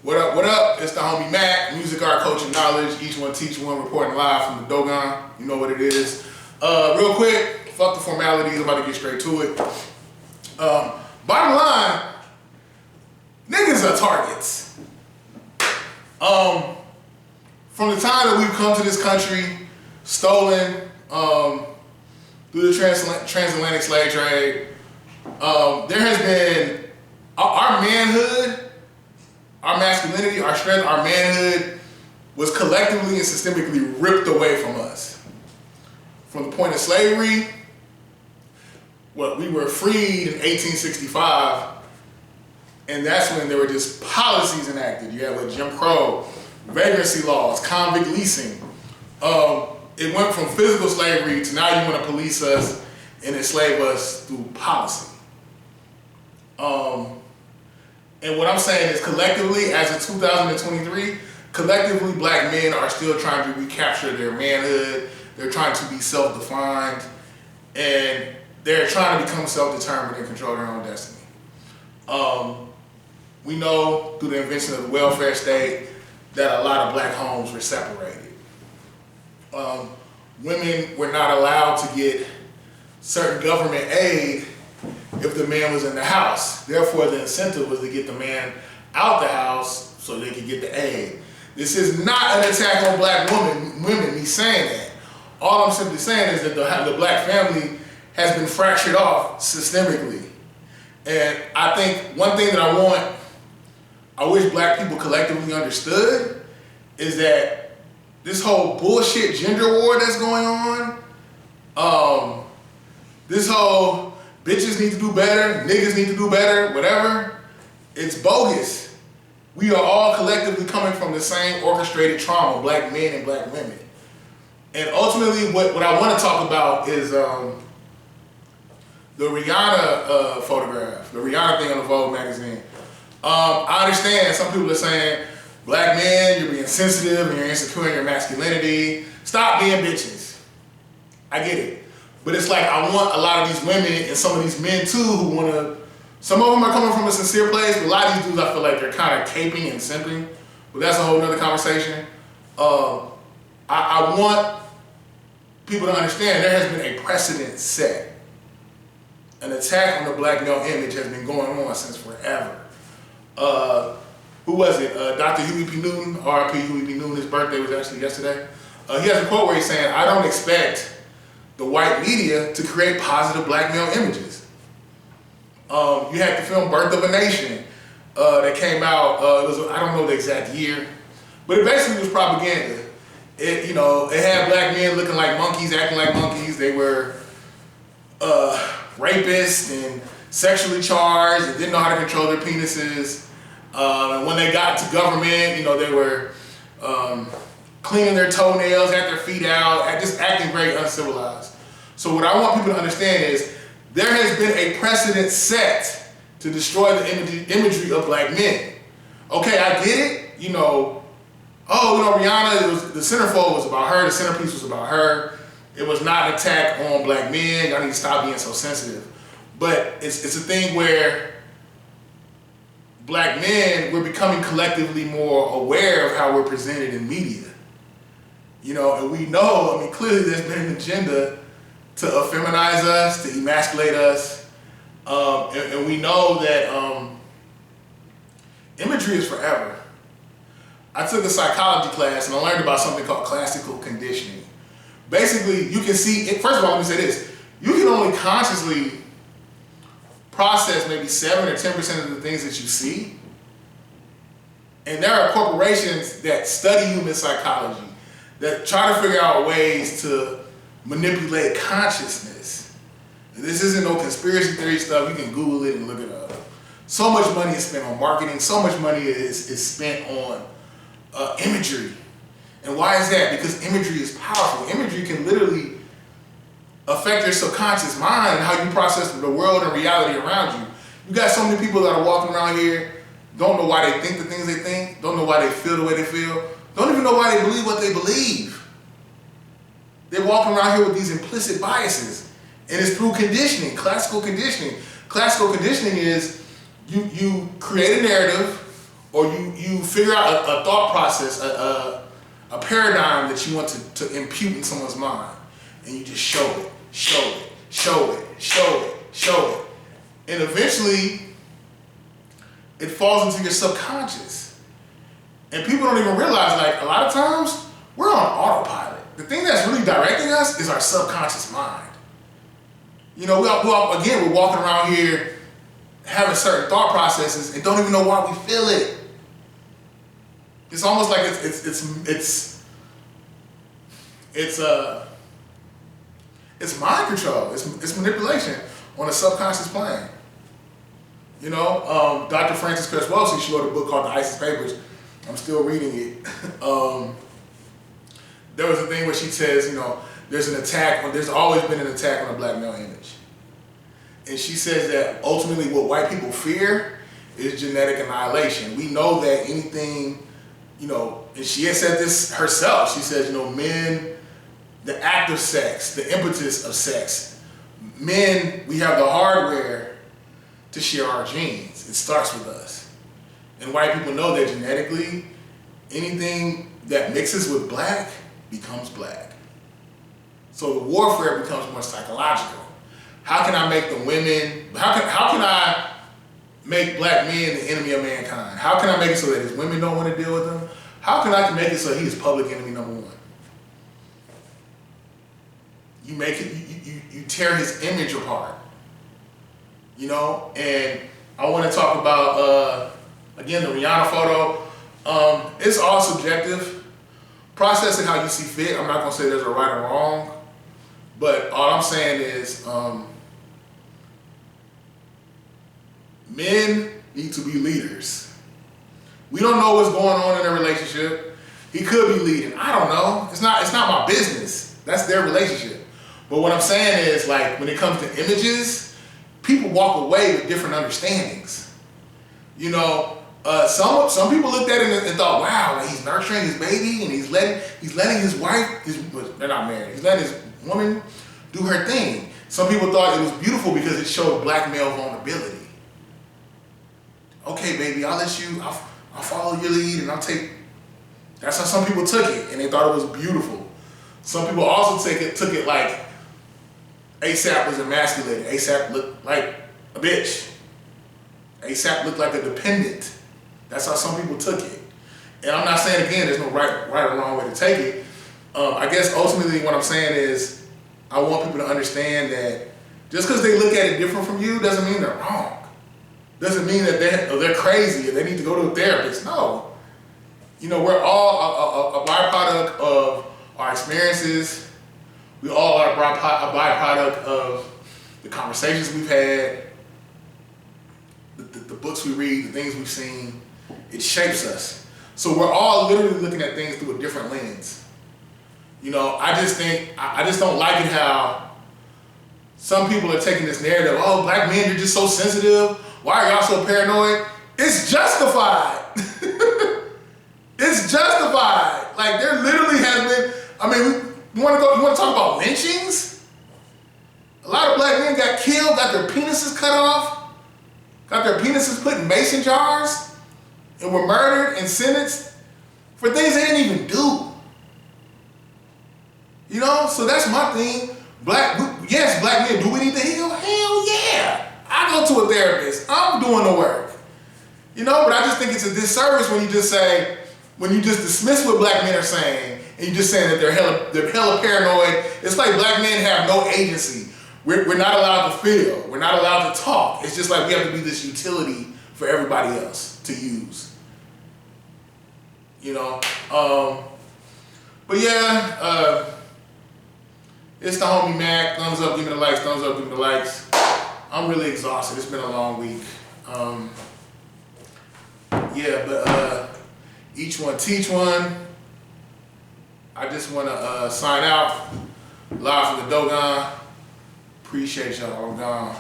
What up, what up? It's the homie MACK, music, art, culture, knowledge. Each one teach one, reporting live from the Dogon. You know what it is. Real quick, fuck the formalities, I'm about to get straight to it. Bottom line, niggas are targets. From the time that we've come to this country, stolen through the transatlantic slave trade, there has been our manhood, our masculinity, our strength, our manhood was collectively and systemically ripped away from us. From the point of slavery, we were freed in 1865, and that's when there were just policies enacted. You had with Jim Crow, vagrancy laws, convict leasing. It went from physical slavery to now you want to police us and enslave us through policy. And what I'm saying is collectively, as of 2023, collectively black men are still trying to recapture their manhood. They're trying to be self-defined, and they're trying to become self-determined and control their own destiny. We know through the invention of the welfare state that a lot of black homes were separated. Women were not allowed to get certain government aid if the man was in the house. Therefore, the incentive was to get the man out the house so they could get the aid. This is not an attack on black women, me saying that. All I'm simply saying is that the black family has been fractured off systemically. And I think one thing that I wish black people collectively understood is that this whole bullshit gender war that's going on, this whole bitches need to do better, niggas need to do better, whatever, it's bogus. We are all collectively coming from the same orchestrated trauma, black men and black women. And ultimately, what I want to talk about is the Rihanna photograph, the Rihanna thing on the Vogue magazine. I understand some people are saying, black men, you're being sensitive and you're insecure in your masculinity. Stop being bitches. I get it. But it's like I want a lot of these women and some of these men too who want to, some of them are coming from a sincere place, but a lot of these dudes I feel like they're kind of caping and simping. But that's a whole nother conversation. I want people to understand there has been a precedent set. An attack on the black male image has been going on since forever. Who was it? Dr. Huey P. Newton, R.I.P. Huey P. Newton, his birthday was actually yesterday. He has a quote where he's saying, I don't expect the white media to create positive black male images. You had the film Birth of a Nation that came out, I don't know the exact year, but it basically was propaganda. It had black men looking like monkeys, acting like monkeys. They were rapists and sexually charged and didn't know how to control their penises. And when they got to government, they were cleaning their toenails, had their feet out, just acting very uncivilized. So what I want people to understand is there has been a precedent set to destroy the imagery of black men. Okay, I get it. Rihanna, the centerfold was about her, the centerpiece was about her. It was not an attack on black men. Y'all need to stop being so sensitive. But it's a thing where black men, we're becoming collectively more aware of how we're presented in media. And we know, clearly there's been an agenda to effeminize us, to emasculate us. And we know that imagery is forever. I took a psychology class and I learned about something called classical conditioning. Basically, you can see, first of all, let me say this. You can only consciously process maybe 7 or 10% of the things that you see. And there are corporations that study human psychology that try to figure out ways to manipulate consciousness. And this isn't no conspiracy theory stuff. You can Google it and look it up. So much money is spent on marketing. So much money is spent on imagery. And why is that? Because imagery is powerful. Imagery can literally affect your subconscious mind and how you process the world and reality around you. You got so many people that are walking around here, don't know why they think the things they think, don't know why they feel the way they feel, don't even know why they believe what they believe. They're walking around here with these implicit biases. And it's through conditioning, classical conditioning. Classical conditioning is you create a narrative or you figure out a thought process, a paradigm that you want to impute in someone's mind, and you just show it, and eventually it falls into your subconscious. And people don't even realize, like, a lot of times we're on autopilot. The thing that's really directing us is our subconscious mind. You know, we're walking around here having certain thought processes and don't even know why we feel it. It's almost like it's mind control. It's manipulation on a subconscious plane. You know, Dr. Frances Cress Welsing, she wrote a book called The ISIS Papers. I'm still reading it. There was a thing where she says, you know, there's always been an attack on a black male image. And she says that ultimately what white people fear is genetic annihilation. We know that anything, you know, and she has said this herself. She says, you know, men, the act of sex, the impetus of sex, men, we have the hardware to share our genes. It starts with us. And white people know that genetically, anything that mixes with black becomes black. So the warfare becomes more psychological. How can I make the women, how can I make black men the enemy of mankind? How can I make it so that his women don't want to deal with him? How can I make it so he's public enemy number one? You make it, you tear his image apart. You know, and I want to talk about, again, the Rihanna photo. It's all subjective. Process it how you see fit. I'm not going to say there's a right or wrong, but all I'm saying is men need to be leaders. We don't know what's going on in their relationship. He could be leading. I don't know. It's not my business. That's their relationship. But what I'm saying is, like, when it comes to images, people walk away with different understandings. You know, some people looked at it and thought, wow, like, he's nurturing his baby and he's letting his wife, they're not married, he's letting his woman do her thing. Some people thought it was beautiful because it showed black male vulnerability. Okay, baby, I'll follow your lead and that's how some people took it, and they thought it was beautiful. Some people also took it like ASAP was emasculated. ASAP looked like a bitch. ASAP looked like a dependent. That's how some people took it. And I'm not saying, again, there's no right or wrong way to take it. I guess ultimately what I'm saying is I want people to understand that just because they look at it different from you doesn't mean they're wrong. Doesn't mean that they're crazy and they need to go to a therapist. No. You know, we're all a byproduct of our experiences. We all are a byproduct of the conversations we've had, the books we read, the things we've seen. It shapes us. So we're all literally looking at things through a different lens. You know, I just don't like it how some people are taking this narrative, oh, black men, you're just so sensitive. Why are y'all so paranoid? It's justified. It's justified. Like, there literally has been, I mean, you want to talk about lynchings? A lot of black men got killed, got their penises cut off, got their penises put in mason jars, and were murdered and sentenced for things they didn't even do. You know, so that's my thing. Black men, do we need to heal? Hell yeah. I go to a therapist. I'm doing the work. You know, but I just think it's a disservice when you just dismiss what black men are saying, and you're just saying that they're hella paranoid. It's like black men have no agency. We're not allowed to feel. We're not allowed to talk. It's just like we have to be this utility for everybody else to use. You know? But yeah, it's the homie MACK. Thumbs up, give me the likes. Thumbs up, give me the likes. I'm really exhausted. It's been a long week. Yeah, but each one teach one. I just want to sign out live from the Dogon. Appreciate y'all. I'm gone.